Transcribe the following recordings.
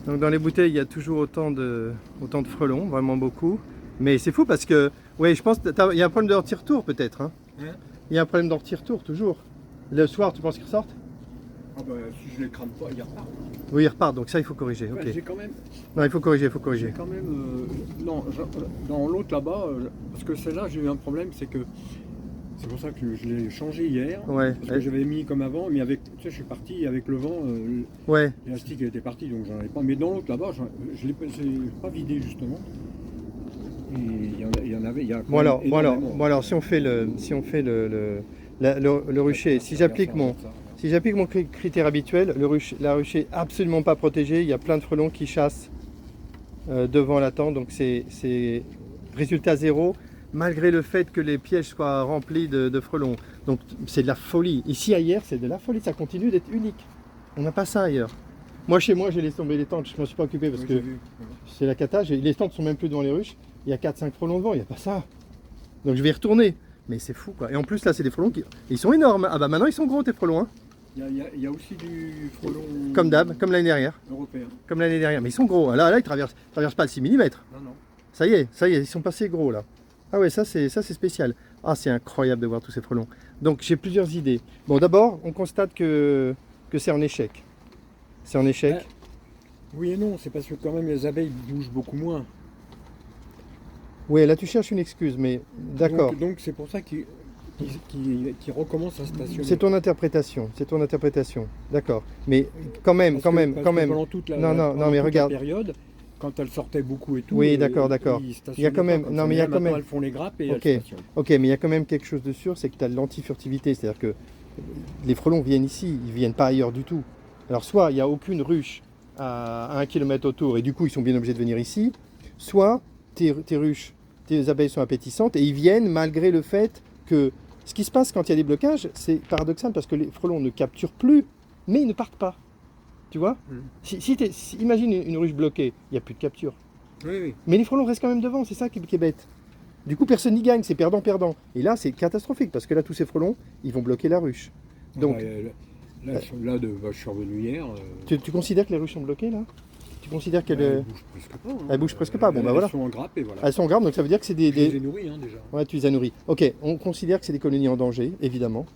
Donc dans les bouteilles, il y a toujours autant de frelons, vraiment beaucoup. Mais c'est fou parce que, ouais, je pense qu'il y a un problème de retour peut-être. Hein. Hein? Il y a un problème de retour toujours. Le soir, tu penses qu'ils ressortent? Ah bah si je les crame pas, ils repartent. Oui, ils repartent, donc ça il faut corriger. Ouais, Ok. j'ai quand même, Non, il faut corriger, il faut j'ai corriger. quand même, non, dans l'autre là-bas, parce que celle-là j'ai eu un problème, c'est que c'est pour ça que je l'ai changé hier, Ouais. parce que j'avais mis comme avant, mais avec, tu sais, je suis parti avec le vent, Ouais. l'élastique était parti, donc j'en avais pas. Mais dans l'autre là-bas, je l'ai pas vidé justement. Et il y en avait, il y a. Bon alors, si on fait le rucher, si j'applique mon critère habituel, la rucher est absolument pas protégée, il y a plein de frelons qui chassent devant la tente, donc c'est résultat zéro, malgré le fait que les pièges soient remplis de frelons. Donc c'est de la folie. Ici, ailleurs, c'est de la folie, ça continue d'être unique. On n'a pas ça ailleurs. Moi, chez moi, j'ai laissé tomber les tentes, je ne m'en suis pas occupé parce que c'est la cata. Les tentes sont même plus devant les ruches. Il y a 4-5 frelons devant, il n'y a pas ça. Donc je vais y retourner. Mais c'est fou quoi. Et en plus, là, c'est des frelons qui. Ils sont énormes. Ah bah maintenant, ils sont gros tes frelons. Hein. Il y a aussi du frelon. Comme d'hab, comme l'année dernière. Européen. Comme l'année dernière. Mais ils sont gros. Là, ils traversent pas le 6 mm. Non, non. Ça y est, ils sont passés gros là. Ah ouais, ça c'est spécial. Ah, c'est incroyable de voir tous ces frelons. Donc j'ai plusieurs idées. Bon, d'abord, on constate que c'est en échec. C'est en échec. Oui et non, c'est parce que quand même les abeilles bougent beaucoup moins. Oui, là tu cherches une excuse, mais d'accord. Donc c'est pour ça qu'ils recommencent à stationner. C'est ton interprétation, d'accord. Mais quand même. Pendant toute mais regarde. la période, quand elles sortaient beaucoup et tout. Oui, d'accord. Il y a quand même. Non, mais il y a quand même. Elles font les grappes et elles stationnent. Ok, mais il y a quand même quelque chose de sûr, c'est que tu as de l'antifurtivité, c'est-à-dire que les frelons viennent ici, ils viennent pas ailleurs du tout. Alors soit il n'y a aucune ruche à 1 km autour et du coup ils sont bien obligés de venir ici, soit tes ruches, tes abeilles sont appétissantes et ils viennent malgré le fait que ce qui se passe quand il y a des blocages, c'est paradoxal parce que les frelons ne capturent plus, mais ils ne partent pas. Tu vois? Imagine une ruche bloquée, il n'y a plus de capture. Oui. Mais les frelons restent quand même devant, c'est ça qui est bête. Du coup, personne n'y gagne, c'est perdant-perdant. Et là, c'est catastrophique parce que là, tous ces frelons, ils vont bloquer la ruche. Donc, là, je suis revenu hier. Tu considères que les ruches sont bloquées là? Tu considères qu'elles Elles bougent presque pas. Hein. Elles bougent presque pas. Bon, bah voilà. Elles sont en grappe et voilà. Elles sont en grappe, donc ça veut dire que c'est des. Je les ai nourries déjà. Ouais, tu les as nourries. Ok, on considère que c'est des colonies en danger, évidemment,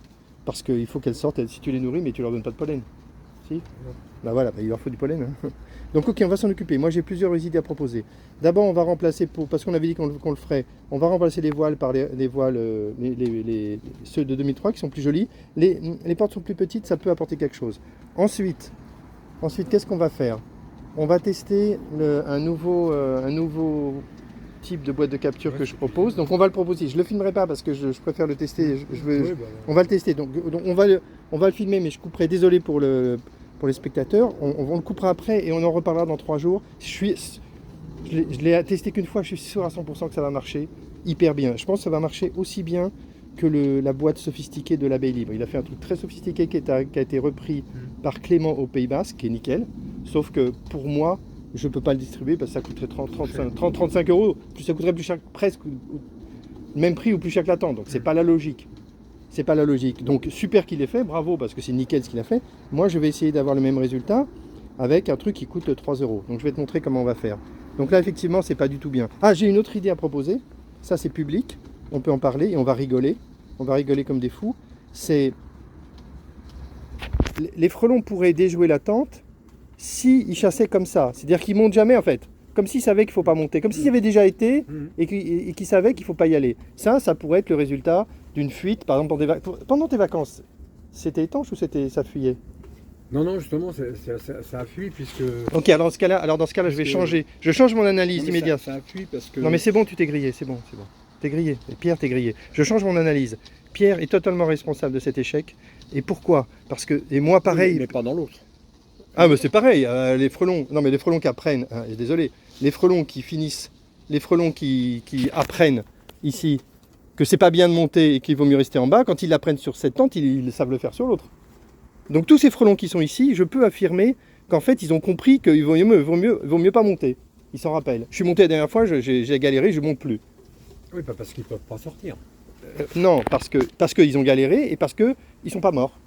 parce qu'il faut qu'elles sortent. Si tu les nourris, mais tu leur donnes pas de pollen. Si? Non. Bah voilà, il leur faut du pollen. Hein. Donc ok, on va s'en occuper. Moi j'ai plusieurs idées à proposer. D'abord on va remplacer, parce qu'on avait dit qu'on le ferait, on va remplacer les voiles par les voiles, ceux de 2003 qui sont plus jolis. Les portes sont plus petites, ça peut apporter quelque chose. Ensuite qu'est-ce qu'on va faire? On va tester un nouveau type de boîte de capture que je propose. Donc on va le proposer. Je ne le filmerai pas parce que je préfère le tester. On va le tester. Donc on va le filmer, mais je couperai. Désolé pour les spectateurs. On le coupera après et on en reparlera dans 3 jours. Je l'ai testé qu'une fois. Je suis sûr à 100% que ça va marcher hyper bien. Je pense que ça va marcher aussi bien que la boîte sophistiquée de l'abeille libre. Il a fait un truc très sophistiqué qui a été repris par Clément au Pays Basque, qui est nickel. Sauf que pour moi, je ne peux pas le distribuer parce que ça coûterait 30-35 euros. Ça coûterait plus cher, presque le même prix ou plus cher que la tente. Donc c'est pas la logique. C'est pas la logique. Donc super qu'il ait fait, bravo parce que c'est nickel ce qu'il a fait. Moi je vais essayer d'avoir le même résultat avec un truc qui coûte 3 euros. Donc je vais te montrer comment on va faire. Donc là effectivement c'est pas du tout bien. Ah, j'ai une autre idée à proposer. Ça c'est public. On peut en parler et on va rigoler. On va rigoler comme des fous. C'est les frelons pourraient déjouer la tente s'ils chassaient comme ça. C'est-à-dire qu'ils montent jamais en fait. Comme s'ils savaient qu'il ne faut pas monter. Comme s'ils y avaient déjà été et qu'ils savaient qu'il ne faut pas y aller. Ça pourrait être le résultat d'une fuite, par exemple pendant tes vacances. C'était étanche ou ça fuyait? Non, justement, ça a fui puisque... Ok, alors dans ce cas-là, je vais changer. Je change mon analyse immédiate. Ça a fui parce que... Non mais c'est bon, tu t'es grillé, c'est bon. T'es grillé. Pierre, t'es grillé. Je change mon analyse. Pierre est totalement responsable de cet échec. Et pourquoi? Parce que, et moi pareil... Mais pas dans l'autre. Ah mais c'est pareil, les frelons, non mais les frelons qui apprennent, désolé, les frelons qui finissent, les frelons qui apprennent ici que c'est pas bien de monter et qu'il vaut mieux rester en bas, quand ils l'apprennent sur cette tente, ils savent le faire sur l'autre. Donc tous ces frelons qui sont ici, je peux affirmer qu'en fait ils ont compris qu'il vaut mieux pas monter. Ils s'en rappellent. Je suis monté la dernière fois, j'ai galéré, je monte plus. Oui, pas parce qu'ils peuvent pas sortir. Non, parce qu'ils ont galéré et parce qu'ils sont pas morts.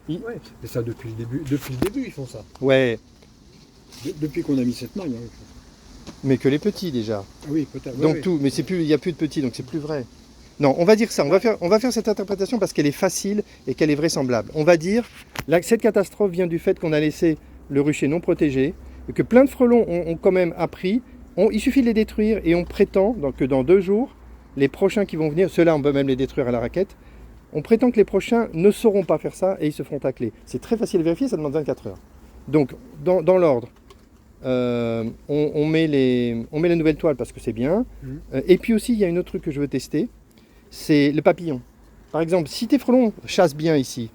Ouais, et ça depuis le début ils font ça. Ouais. Depuis qu'on a mis cette maille. Hein. Mais que les petits déjà. Ah oui, peut-être. Donc oui. tout, mais c'est plus, il n'y a plus de petits, donc c'est plus vrai. Non, on va dire ça, on va faire cette interprétation parce qu'elle est facile et qu'elle est vraisemblable. On va dire, là, cette catastrophe vient du fait qu'on a laissé le rucher non protégé, et que plein de frelons ont quand même appris, il suffit de les détruire et on prétend que dans 2 jours, les prochains qui vont venir, ceux-là on peut même les détruire à la raquette, on prétend que les prochains ne sauront pas faire ça et ils se feront tacler. C'est très facile à vérifier, ça demande 24 heures. Donc, dans l'ordre, on met la nouvelle toile parce que c'est bien. Et puis aussi, il y a un autre truc que je veux tester, c'est le papillon. Par exemple, si tes frelons chassent bien ici,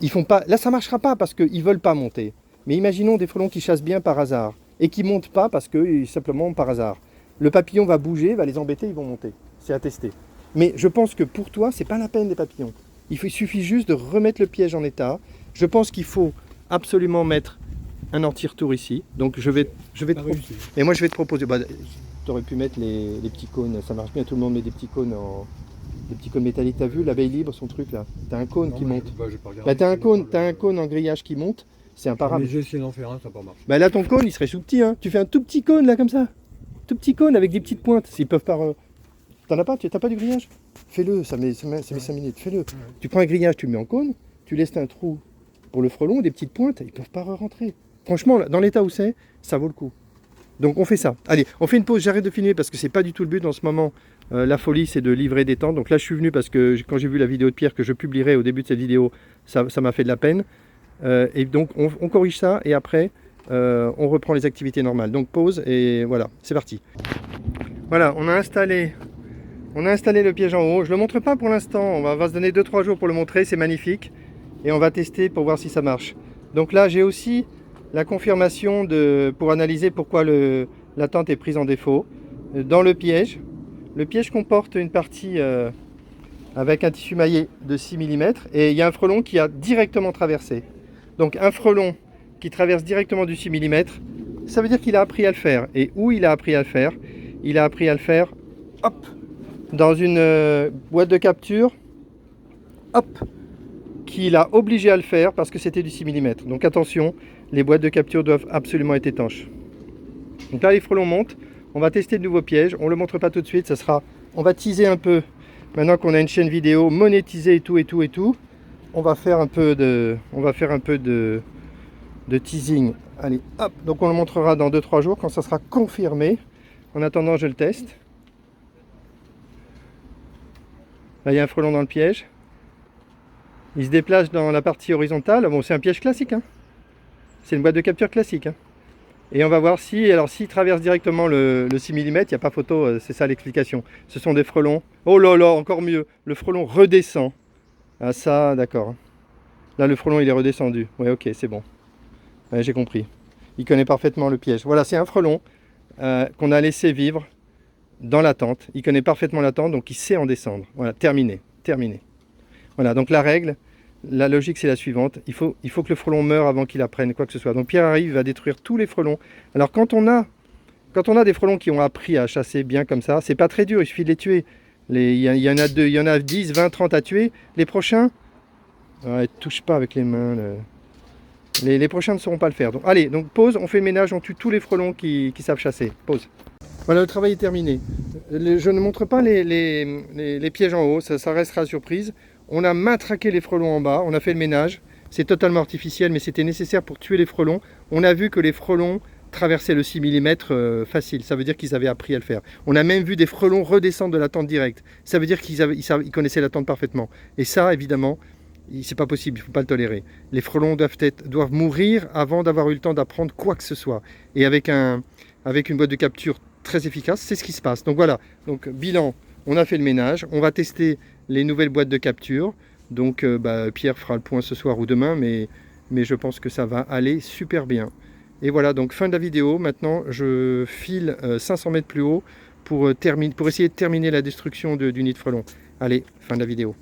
ils font pas. Là, ça ne marchera pas parce qu'ils ne veulent pas monter. Mais imaginons des frelons qui chassent bien par hasard et qui ne montent pas parce que simplement par hasard. Le papillon va bouger, va les embêter, ils vont monter. C'est à tester. Mais je pense que pour toi, c'est pas la peine des papillons. Il suffit juste de remettre le piège en état. Je pense qu'il faut absolument mettre un anti-retour ici. Donc je vais te proposer. Et moi je vais te proposer. Tu aurais pu mettre les petits cônes. Ça marche bien. Tout le monde met des petits cônes des petits cônes métalliques. T'as vu l'abeille libre, son truc là. T'as un cône qui monte. T'as un cône en grillage qui monte. C'est imparable. Mais j'ai essayé d'en faire un, ça n'a pas marché. Là ton cône il serait sous petit. Hein. Tu fais un tout petit cône là comme ça. Tout petit cône avec des petites pointes. S'ils peuvent pas. T'en as pas? T'as pas du grillage? Fais-le. Ça met 5 minutes. Fais-le. Ouais. Tu prends un grillage, tu le mets en cône. Tu laisses un trou pour le frelon, des petites pointes. Ils peuvent pas rentrer. Franchement, dans l'état où c'est, ça vaut le coup. Donc on fait ça. Allez, on fait une pause, j'arrête de filmer parce que c'est pas du tout le but en ce moment. La folie, c'est de livrer des tentes. Donc là, je suis venu parce que quand j'ai vu la vidéo de Pierre que je publierai au début de cette vidéo, ça m'a fait de la peine. Et donc on corrige ça et après, on reprend les activités normales. Donc pause et voilà, c'est parti. Voilà, on a installé le piège en haut. Je ne le montre pas pour l'instant, on va se donner 2-3 jours pour le montrer, c'est magnifique. Et on va tester pour voir si ça marche. Donc là, j'ai aussi la confirmation pour analyser pourquoi la tente est prise en défaut. Dans le piège comporte une partie avec un tissu maillé de 6 mm et il y a un frelon qui a directement traversé. Donc un frelon qui traverse directement du 6 mm, ça veut dire qu'il a appris à le faire. Et où il a appris à le faire? Il a appris à le faire, hop, dans une boîte de capture, hop, qu'il a obligé à le faire parce que c'était du 6 mm. Donc attention, les boîtes de capture doivent absolument être étanches. Donc là, les frelons montent. On va tester de nouveaux pièges. On ne le montre pas tout de suite. On va teaser un peu. Maintenant qu'on a une chaîne vidéo monétisée et tout. On va faire un peu de teasing. Allez, hop. Donc on le montrera dans 2-3 jours quand ça sera confirmé. En attendant, je le teste. Là, il y a un frelon dans le piège. Il se déplace dans la partie horizontale. Bon, c'est un piège classique. Hein. C'est une boîte de capture classique. Hein. Et on va voir s'il traverse directement le 6 mm, il n'y a pas photo, c'est ça l'explication. Ce sont des frelons. Oh là là, encore mieux. Le frelon redescend. Ah ça, d'accord. Là, le frelon, il est redescendu. Ouais, ok, c'est bon. Ouais, j'ai compris. Il connaît parfaitement le piège. Voilà, c'est un frelon qu'on a laissé vivre dans la tente. Il connaît parfaitement la tente, donc il sait en descendre. Voilà, terminé. Voilà, donc la règle, la logique c'est la suivante. Il faut que le frelon meure avant qu'il apprenne quoi que ce soit. Donc Pierre arrive, il va détruire tous les frelons. Alors quand on a des frelons qui ont appris à chasser bien comme ça, c'est pas très dur, il suffit de les tuer. Il y en a 10, 20, 30 à tuer. Les prochains, ouais, touche pas avec les mains. Les prochains ne sauront pas le faire. Donc, allez, donc pause, on fait le ménage, on tue tous les frelons qui savent chasser. Pause. Voilà, le travail est terminé. Je ne montre pas les pièges en haut, ça restera surprise. On a matraqué les frelons en bas, on a fait le ménage. C'est totalement artificiel, mais c'était nécessaire pour tuer les frelons. On a vu que les frelons traversaient le 6 mm facile. Ça veut dire qu'ils avaient appris à le faire. On a même vu des frelons redescendre de la tente directe. Ça veut dire qu'ils connaissaient la tente parfaitement. Et ça, évidemment, c'est pas possible, il ne faut pas le tolérer. Les frelons doivent mourir avant d'avoir eu le temps d'apprendre quoi que ce soit. Et avec une boîte de capture très efficace, c'est ce qui se passe. Donc voilà, donc bilan, on a fait le ménage, on va tester les nouvelles boîtes de capture. Donc Pierre fera le point ce soir ou demain, mais je pense que ça va aller super bien. Et voilà, donc fin de la vidéo. Maintenant, je file 500 mètres plus haut pour essayer de terminer la destruction du nid de frelons. Allez, fin de la vidéo.